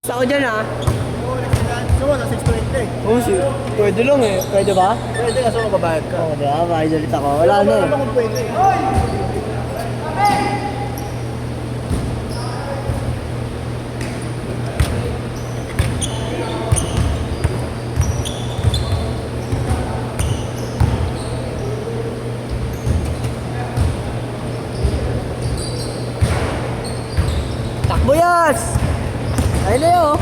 Gusto ko dyan ah. Gusto mo, sa 620. Oo, pwede lang eh. Pwede ba? Pwede kasi mababayad ka. Oo, diba? Bayad ulit ako. Wala na eh. Ano kung pwede? Takbo yas! Ayun na yun.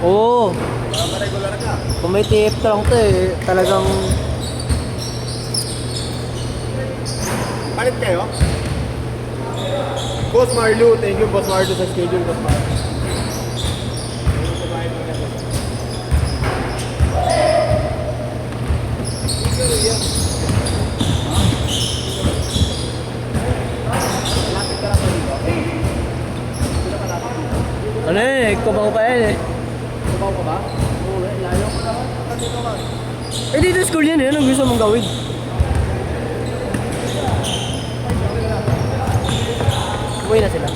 Oo. Regular ka. Kung may TF lang to eh, talagang Palit kayo? Boss Marlo, thank you Boss Marlo sa schedule, Boss Marlo. ano yun eh, kumaw pa yan eh. Subaw ka ba? Oo, layo ko naman. Dito ka. Eh dito school yan eh, anong gusto mong gawin? Uwi na sila.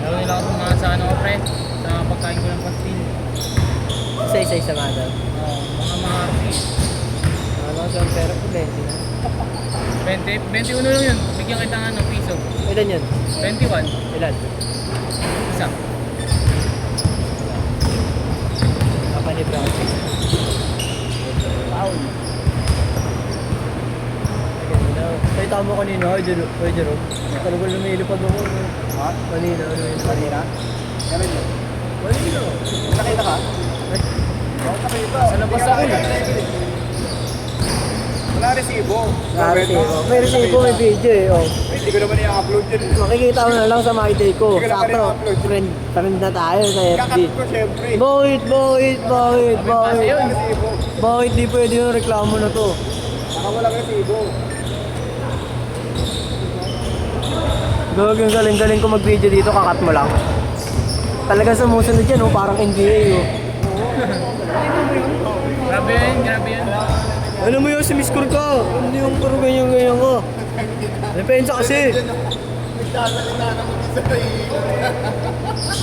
Lalo nila ako mga sa ano ko pre, sa pagkain ko ng pastil. Isa-isa nga daw. Mga artist. Ano sa pera ko, 20 na. 21 lang yun, bigyan kita nga ng piso. Ilan yun? 21, Ilan? isa. Papa ni Francis. Paul. Ay, tama kanina, ay, Jerome. Talagang lumilipad ako. Ha? Kanina, ano yun? Kanina? Meron yun. Kanina. Nakita ka? Ay, Nakita. Sa labas ako eh. Wala resibo. may resibo, may video eh. Oh. Hindi ko naman i-upload yun. Makikita mo na lang sa My Day ko. Hindi ko na Sakto, pa-upload. friend na tayo sa FB. Kakat ko syempre. Bakit? Walang resibo. Bakit di pwede yung reklamo na to? Baka walang resibo. Gawag yung galing-galing ko mag-video dito, kakat mo lang. Talagang sumusunod yan, oh, parang NBA, oh. Grabe yan, grabe yan. Ano mo yun, sumiscore ka? Hindi yung puro ganyan-ganyan ka. Depensa kasi. Nagsasalita naman sa sarili.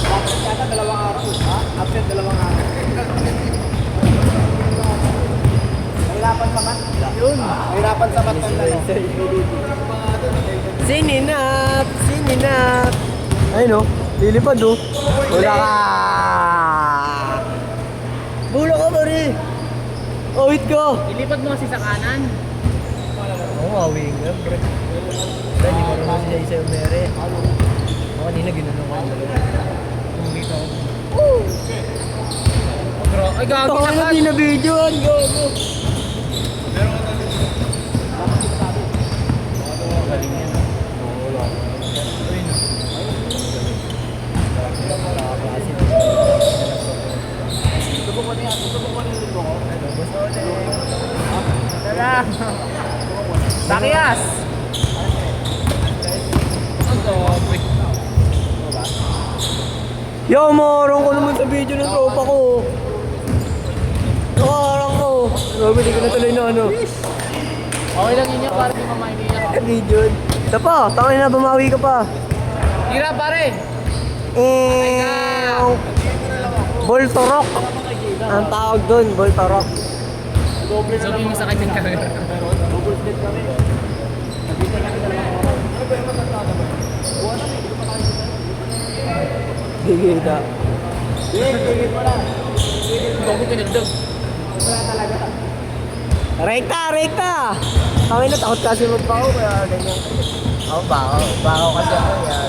Absent yata dalawang araw. Ha? Absent dalawang araw. Mahirapan sa mat? Yun. Mahirapan sa mat ng dalawa. Sininap! Ayun, oh. Lilipad, oh. Wala ka! Bula ka, pare! Awit ka! Ilipad mo kasi sa kanan. Oo, awing nga, bro. Hindi ko naman siya isa yung mere. Ako kanina ginanong ko. Umuwi ka ako. Ay, gagi Ito na ka na ka. binabidyoan, go! Galing yan. Tara! Takias! Ang gabi. Yo, marang ko naman sa video ng tropa ko. Nakarang ko. Sabi, di ko na tuloy na ano. Okay lang yun yan, para di mamainiyak. Video. Isa pa, tangin na, bumawi ka pa. Tira pare! Boltorok. Ang tawag doon, Boltorok. Sabi mo sa kanyang camera. Gigita. Bago pinagdag. Rekta! Tangin na, takot kasi magpako, kaya ganyan. Ako, bako kasi ako, kaya...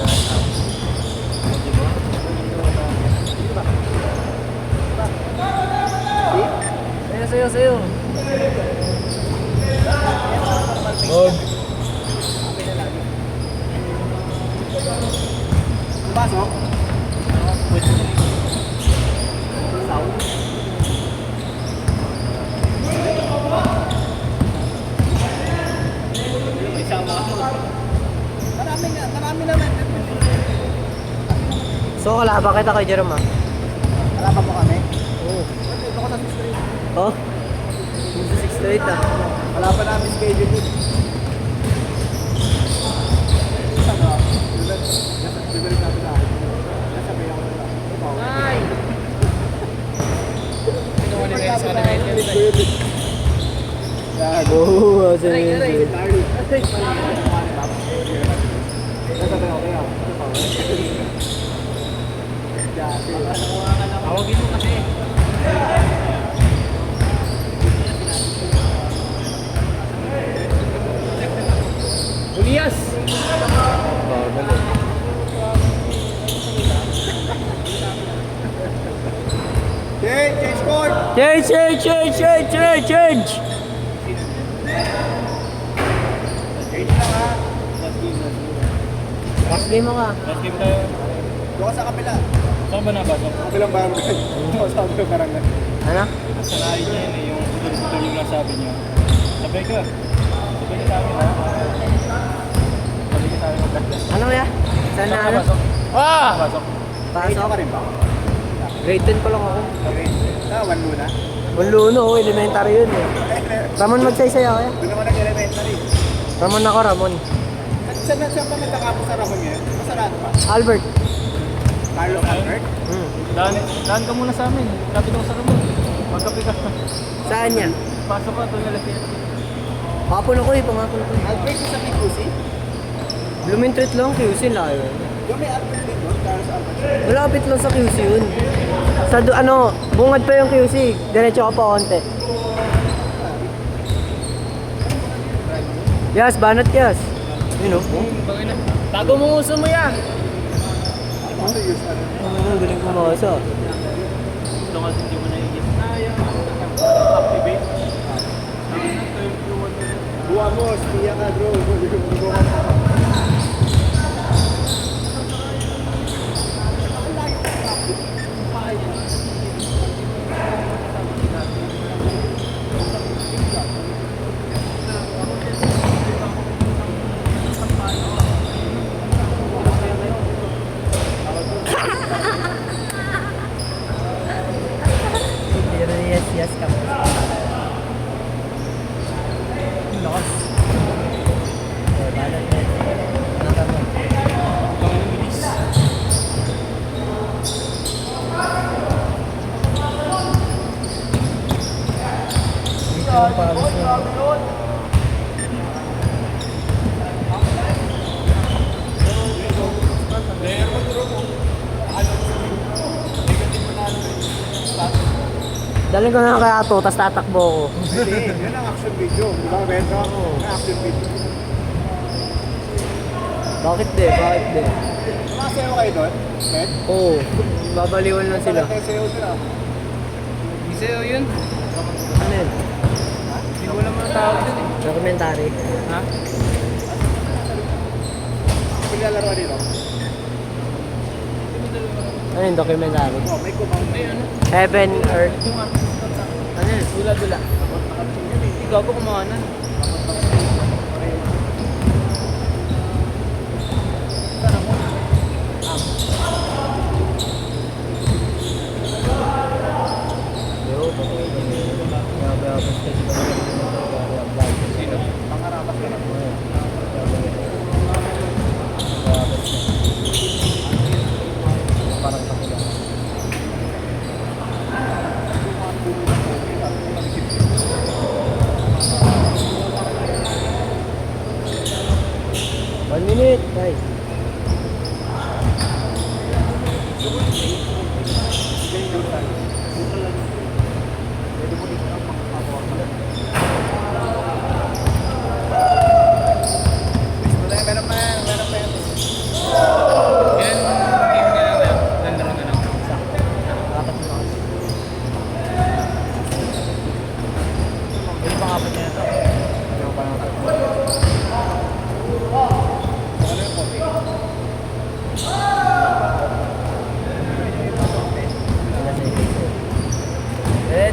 Sayo. Pasok? Isang mga Marami naman. So, kalaba kita kay Jerome, ah. Kalaban mo kami? Oo. Dito ko sa 6th Street. Oh? Yung sa 6th Street, ah. Kalaban namin schedule dito. Ano? Bibalik natin lahat. Nasabay ako nila. Ay! Pinuha nila yung sa elevator. Gago, sa music. Nasabay ako kaya. Tawagin mo kasi. Elias! Change court! Change! Change lang ha. Last game mo ka. Last game tayo. Doon ka sa kapila. Saan ba nabasok? Kapilang barangay. Doon sa kapilang barangay. Ano? Kasalain niya yun eh, yung putol-putol yung nasabi niyo. Sabay ka. Sabay ka sa amin ha. Sabay ka sa amin mag-practice. Ano ya? Saan na ano? Pasok. Ah! Pasok. Change Pasok. ka rin ba? Grade 10 pa lang ako. Okay. One muna. Manluno, oh, elementary yun eh. Ramon magsaysaya kaya? Doon naman nag-elementary. Ramon ako, Ramon. At saan pa nagkakapos sa Ramon ngayon? Masarado pa. Albert. Carlo Albert? Hmm. Daan ka muna sa amin. Lapit ako sa Ramon. Magkape ka. Saan yan? Pasok ka, doon nalang siya. Pangapon ako eh, pangapon ako. Albert sa PQC? Blooming Treat lang, QC layo. Doon may Albert din doon, Carlos Albert. Malapit lang sa QC yun. Sa ano, bungad pa yung QC. Diretso ka pa konti. Yes, banat yes. Yun o. Bangin na. Tago mo uso mo yan. Ano yun? Ang galing kumasa. Ito kasi hindi mo naigit. Activate. Buwa mo, siya ka bro. Buwa ka. Yes ka. Lakas. Banat yes. Naka mo. Dito ang pawis mo. Daling ko na kaya to, tapos tatakbo ko. Hindi, yun ang action video. Di ba, Bento? Ang action video. Bakit de? Bakit de? Sumasayaw kayo doon? Ben? Oo, babaliwan lang sila. Sayaw nila. Iseo yun. Ano yun? Hindi ko alam ang tawag dun eh. Documentary. Ha? Pinaglalaroan dito. Ano yung documentary? Oh, may kumang. May ano? Heaven, Earth. Yung Ano yun? dula-dula. Ikaw po kumahanan. Yo, patay din. Grabe ako sa Sino? Pangarapas ka na. parang kapila. One minute, guys. Meron pa yan. Ilan game na lang kayo? Ilan laro na lang? Apat na kasi. Ilan pang apat na ito? Ano pa natin?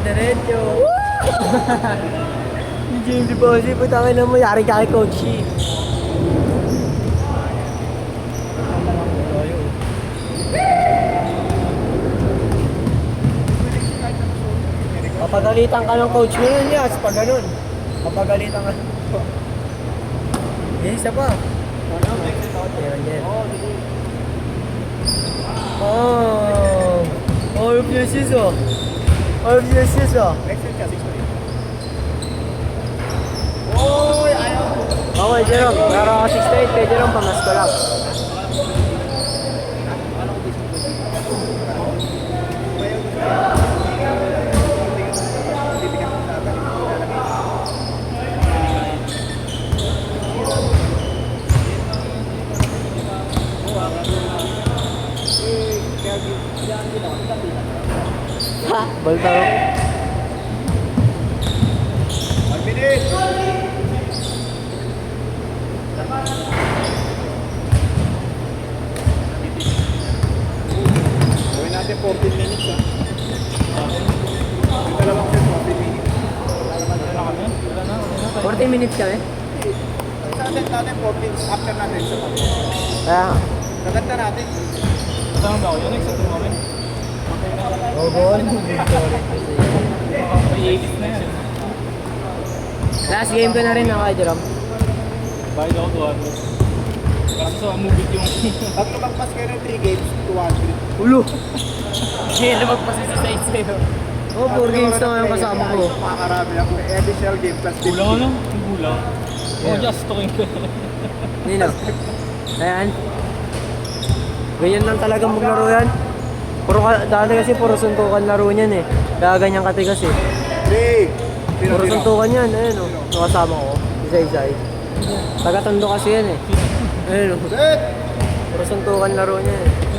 Diretso! Yung James Deposit, putangin na mo, yari ka kay Coach. Papagalitan ka ng coach mo nun, Yas, pag ganun. Papagalitan ka. Isa pa. Yan. Oh, all of your sis, oh. All of your sis, oh. Excel ka, 6 Oy, ayaw. Okay, Jerome. Meron ako 6 to 8 kay Jerome, pamas ko lang. Ha? Baltaro. 1 minute. Gawin natin 14 minutes ha. Yung dalawang set, 14 minutes. Wala na kami? Wala na. 40 minutes kami. Sa set natin 14, after natin sa Kaya nga. Gaganda natin. Kasama ba ako? Yung next set mo kami? May 80 na yan. Last game ko na rin ako kay Jerome. Bayad ako 200. Kasi sa movie yung... Pag lumagpas kayo ng 3 games, 200. Ulo! Hindi na magpasisa sa sa'yo. Oh, 4 games na ngayon kasama ko. Makakarami ako. Additional game plus 50. Kulang ano? Yung kulang. Oh, just talking ko. Hindi na. Ayan. Ganyan lang talaga maglaro yan. Dati kasi puro suntukan laro niyan eh. Kaya ganyan katigas eh. 3. Puro suntukan yan. Ayun o. Nakasama ko. Isa-isa. Taga-tondo kasi yan eh. Ayun o. Set! Puro suntukan laro niya eh.